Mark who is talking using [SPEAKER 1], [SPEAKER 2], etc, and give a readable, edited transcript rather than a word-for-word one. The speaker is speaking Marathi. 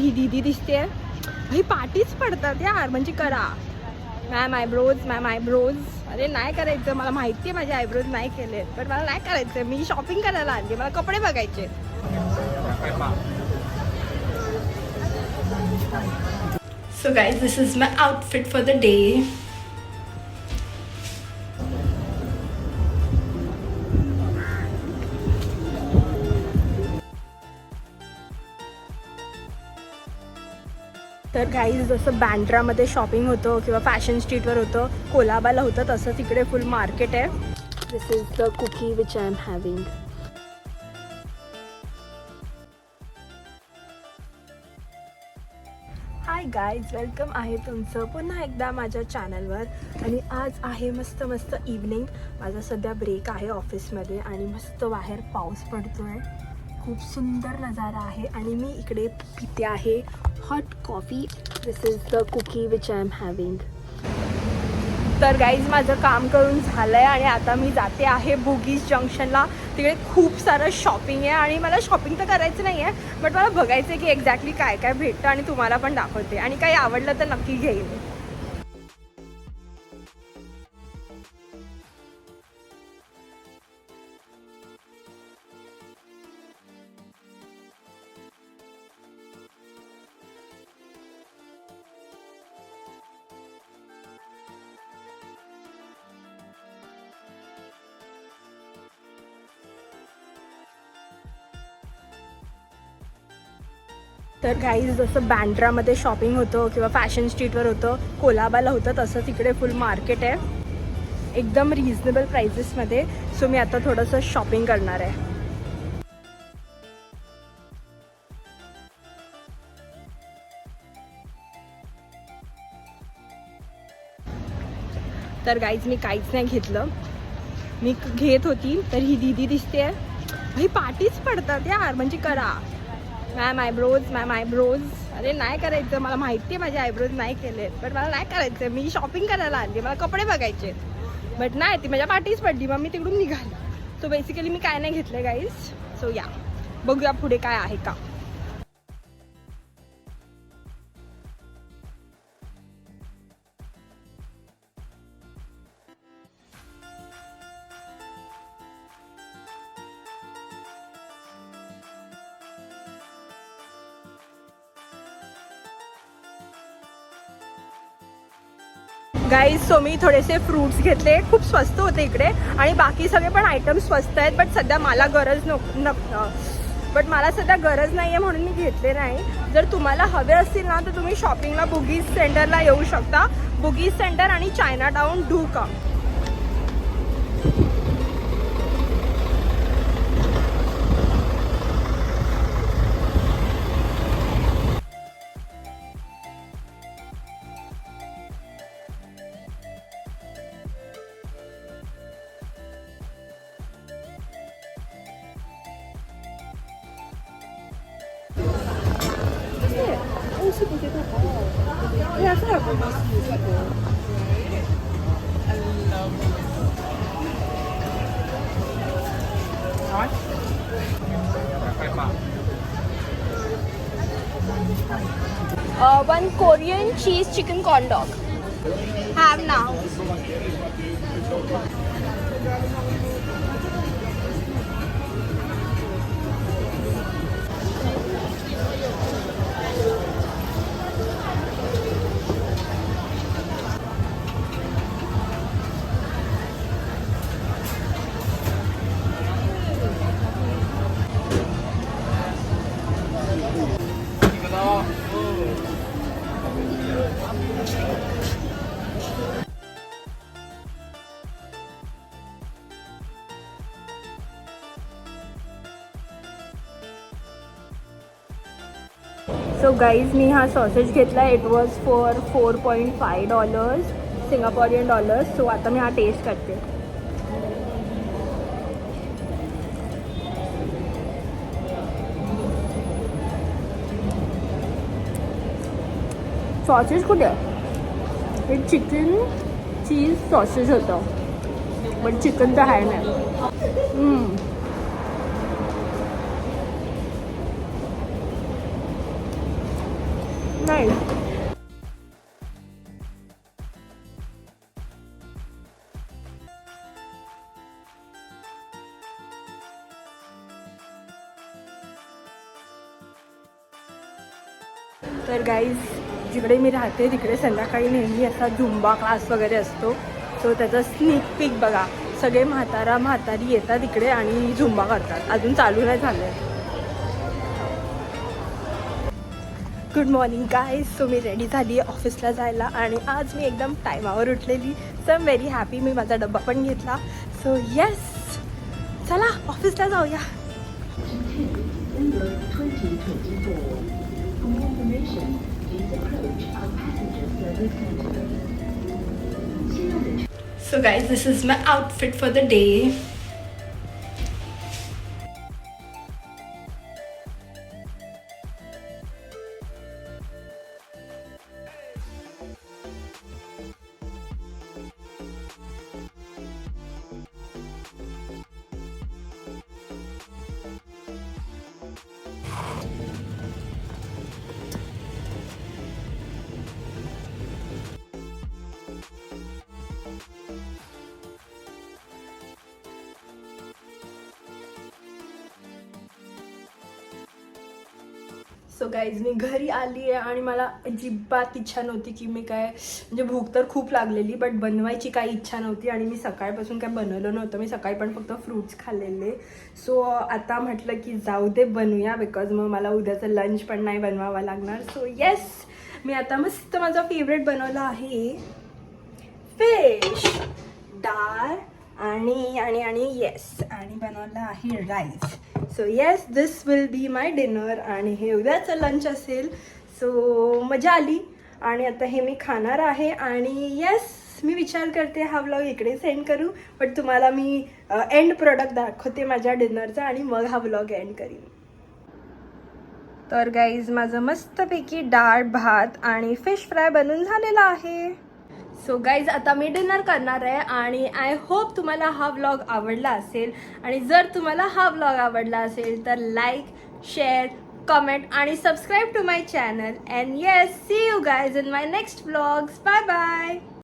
[SPEAKER 1] ही दीदी दिसते भाई, पार्टीच पडतात यार. म्हणजे करा मॅम आयब्रोज. अरे नाही करायचं, मला माहिती आहे माझे आयब्रोज नाही केले, पण मला नाही करायचं. मी शॉपिंग करायला आली, मला कपडे बघायचे. So guys, this is my outfit for the day. तर गाईज जसं बँड्रामध्ये शॉपिंग होतं किंवा फॅशन स्ट्रीटवर होतं, कोलाबाला होतं, तसंच इकडे फुल मार्केट आहे. This is the cookie which I am having. Hi guys, welcome आहे तुमचं पुन्हा एकदा माझ्या चॅनलवर. आणि आज आहे मस्त मस्त इव्हनिंग. माझा सध्या ब्रेक आहे ऑफिसमध्ये आणि मस्त बाहेर पाऊस पडतो आहे. खूप सुंदर नजारा आहे आणि मी इकडे पिते आहे hot coffee. This is the cookie which I am having. तर गाईज माझं काम करून झालं आहे आणि आता मी जाते आहे बुगीज जंक्शनला. तिकडे खूप सारं शॉपिंग आहे आणि मला शॉपिंग तर करायचं नाही आहे, बट मला बघायचं आहे की एक्झॅक्टली काय काय भेटतं आणि तुम्हाला पण दाखवते. आणि काही आवडलं तर नक्की घेईन. तर गाईज जसं बँड्रामध्ये शॉपिंग होतं किंवा फॅशन स्ट्रीटवर होतं, कोलाबाला होतं, तसंच इकडे फुल मार्केट आहे एकदम रिजनेबल प्राइसेसमध्ये. सो मी आता थोडंसं शॉपिंग करणार आहे. तर गाईज मी काहीच नाही घेतलं. मी घेत होती तर ही दीदी दिसते भाई, पार्टीच पडतात यार. म्हणजे करा मॅम आयब्रोज. अरे नाही करायचं, मला माहिती आहे माझे आयब्रोज नाही केले, पण मला नाही करायचं. मी शॉपिंग करायला आली, मला कपडे बघायचे, बट नाही, ती माझ्या पार्टीच पडली. मग मी तिकडून निघाली. सो बेसिकली मी काय नाही घेतलं गाईज. सो या बघूया पुढे काय आहे का. गाईज सो मी थोडेसे फ्रूट्स घेतले, खूप स्वस्त होते इकडे आणि बाकी सगळे पण आयटम स्वस्त आहेत. बट सध्या मला गरज नाही आहे म्हणून मी घेतले नाही. जर तुम्हाला हवे असतील ना तर तुम्ही शॉपिंगला बुगीज सेंटरला येऊ शकता. बुगीज सेंटर आणि चायना टाउन डू का. One Korean cheese chicken corn dog. Have now. So guys मी हा सॉसेज घेतला. It was for $4.5 Singaporean dollars. So आता मी हा टेस्ट करते. सॉसेज कुठे आहे? हे चिकन चीज सॉसेज होतं, पण चिकन तर आहे नाही. काय. तर गाईज, जिकडे मी राहते तिकडे संध्याकाळी नेहमी असा झुंबा क्लास वगैरे असतो. सो त्याचा स्नीक पीक बघा. सगळे म्हातारी येतात इकडे आणि झुंबा करतात. अजून चालू नाही झालं आहे. Good morning guys. सो मी रेडी झाली आहे ऑफिसला जायला आणि आज मी एकदम टायमावर उठलेली. So I am very happy. मी माझा डब्बा पण घेतला. सो येस, चला ऑफिसला जाऊया. So guys, this is my outfit for the day. So guys, मी घरी आली आहे आणि मला अजिबात इच्छा नव्हती की मी काय, म्हणजे भूक तर खूप लागलेली बट बनवायची काही इच्छा नव्हती. आणि मी सकाळपासून काय बनवलं नव्हतं. मी सकाळी पण फक्त फ्रूट्स खाल्लेले. सो आता म्हटलं की जाऊ दे बनवूया, बिकॉज मग मला उद्याचं लंच पण नाही बनवावं लागणार. सो येस, मी आता मस्त माझा फेवरेट बनवला आहे फिश, डाळ आणि आणि आणि येस, आणि बनवला आहे rice. So yes, this will be my dinner आणि हे उद्याचं लंच असेल. सो मजा आली आणि आता हे मी खाणार आहे. आणि येस, मी विचार करते हा व्लॉग इकडे सेंड करू, बट तुम्हाला मी एंड प्रोडक्ट दाखवते माझ्या डिनरचा आणि मग हा व्लॉग एंड करीन. तर गाईज, माझं मस्तपैकी डाळ भात आणि फिश फ्राय बनून झालेला आहे. सो गाईज, आता मी डिनर करणार आहे आणि आय होप तुम्हाला हा व्लॉग आवडला असेल. आणि जर तुम्हाला हा व्लॉग आवडला असेल तर लाईक, शेअर, कमेंट आणि subscribe to my channel. And yes, see you guys in my next vlogs. Bye bye.